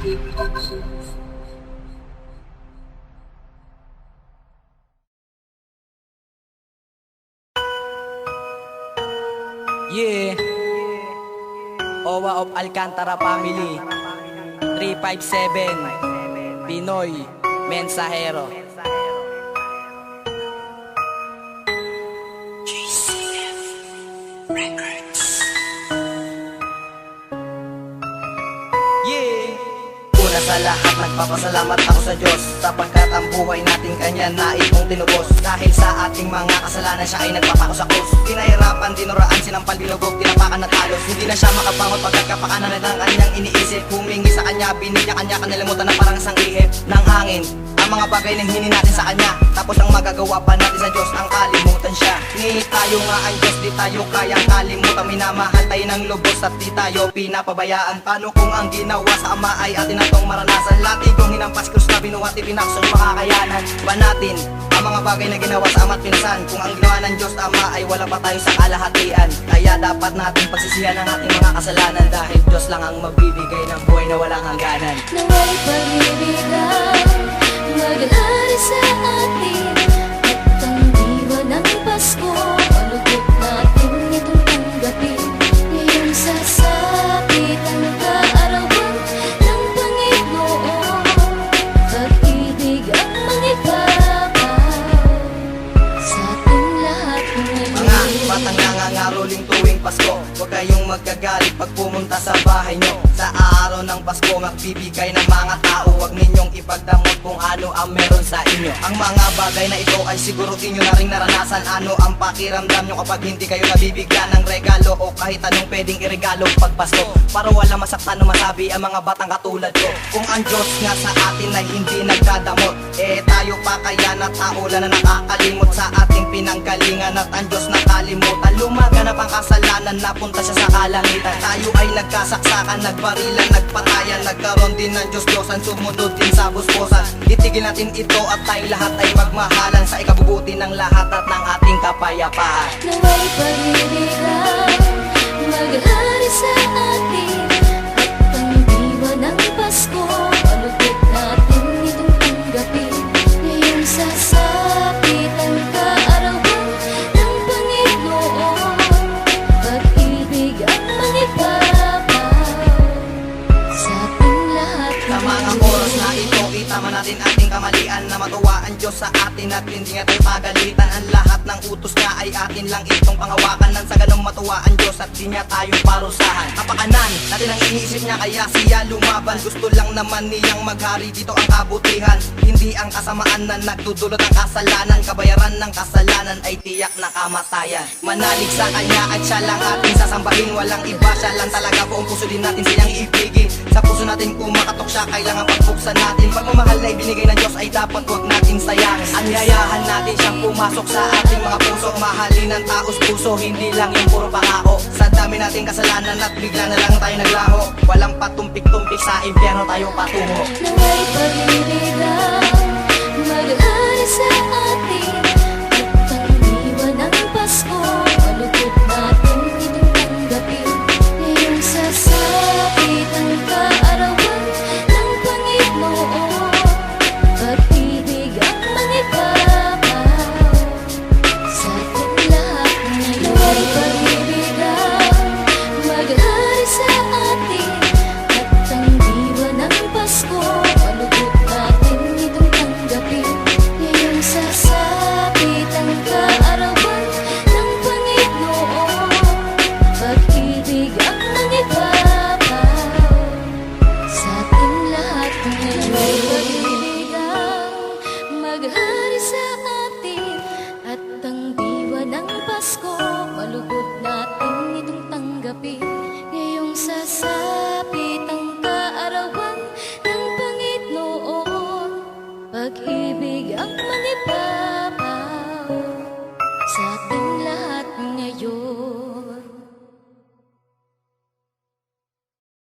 Yeah, Owa of Alcantara Family 357 Pinoy Mensahero. Yeah, una sa lahat nagpapasalamat ako sa Diyos, sapagkat ang buhay natin Kanya naipong tinubos. Dahil sa ating mga kasalanan siya ay nagpapako sa krus. Pinahirapan, dinuraan, sinampal, dinugog, tinapakan at halos. Hindi na siya makabangot pagkat kapakanan ng kanyang iniisip. Humingi sa Kanya, binigyan Kanya, kanilimutan na parang isang ihip ng hangin. Ang mga bagay na hini natin sa Kanya, tapos ang magagawa pa natin sa Diyos, ang kalimutan siya. Ni tayo nga ang Diyos, di tayo kayang kalimutan. Minamahal tayo ng lubos at di tayo pinapabayaan. Paano kung ang ginawa sa Ama ay atin na tong maranasan? Lati kong hinampas krus na binuhat, ipinakson makakayanan ba natin ang mga bagay na ginawa sa Ama at pinsan? Kung ang ginawa ng Diyos Ama ay wala pa tayo sa kalahatian. Kaya dapat natin pagsisihan ang ating mga kasalanan, dahil Diyos lang ang magbibigay ng buhay na walang hangganan. Nawa'y pag-ibigay maghari sa atin, at ang diwa ng Pasko malugod natin itong tanggapin. Ngayong sasapit ang kaarawan ng Panginoon, pag-ibig ang mangibabaw sa ating lahat ngayon. Mga batang nangangaroling tuwing Pasko, huwag kayong magkagalit pag pumunta sa bahay nyo. Sa araw ng Pasko, magbibigay ng mga tao, huwag ninyong ipagdamot kung ano ang meron sa inyo. Ang mga bagay na ito ay siguro inyo na rin naranasan. Ano ang pakiramdam nyo kapag hindi kayo nabibigyan ng regalo o kahit anong pwedeng iregalo pag Pasko? Para wala masaktan o masabi ang mga batang katulad ko. Kung ang Diyos nga sa atin ay hindi nagdadamot, tayo pa kaya na tao lang na nakakalimot sa ating pinanggalingan, at ang Diyos nakalimutan. Lumaganap ang kasalanan, napunta siya sa kalangitan. Tayo ay nagkasaksakan, nagbarilan, nagpatayan, nagkaroon din ng Diyos-Diyosan, sumunod din sa busbosan. Itigil natin ito at tayong lahat ay magmahalan sa ikabubuti ng lahat at ng ating kapayapaan. Nawa'y pag-ibigay maghari sa atin, at ang diwa ng Pasko malugod natin itong tanggapin. Ngayong sasapit ang kaarawan ng Panginoon, pag-ibig ang mangibabaw sa ating lahat Sa mga oras na ito, itama natin ating kamalian, na matuwa ang Diyos sa atin at hindi nga tayo pagalitan. Ang lahat ng utos niya ay atin lang itong pangawakan, nang sa ganong matuwa ang Diyos at di niya tayo parusahan. Kapakanan natin ang iniisip niya, kaya siya lumaban. Gusto lang naman niyang maghari, dito ang kabutihan, hindi ang kasamaan na nagdudulot ng kasalanan. Kabayaran ng kasalanan ay tiyak na kamatayan. Manalig sa Kanya at siya lang ating sasambahin, walang iba, siya lang talaga. Buong puso din natin siyang ibigin. Sa puso natin kung makatok siya, kailangan pagbuksan natin. Pagmamahal na ibinigay ng Diyos ay dapat huwag nating sayangin. Anyayahan natin siyang pumasok sa ating mga puso. Mahalin ng taos puso, hindi lang yung puro pangako. Sa dami nating kasalanan at bigla na lang tayo naglaho, walang patumpik-tumpik, sa impyerno tayo patungo. Nawa'y pag-ibigay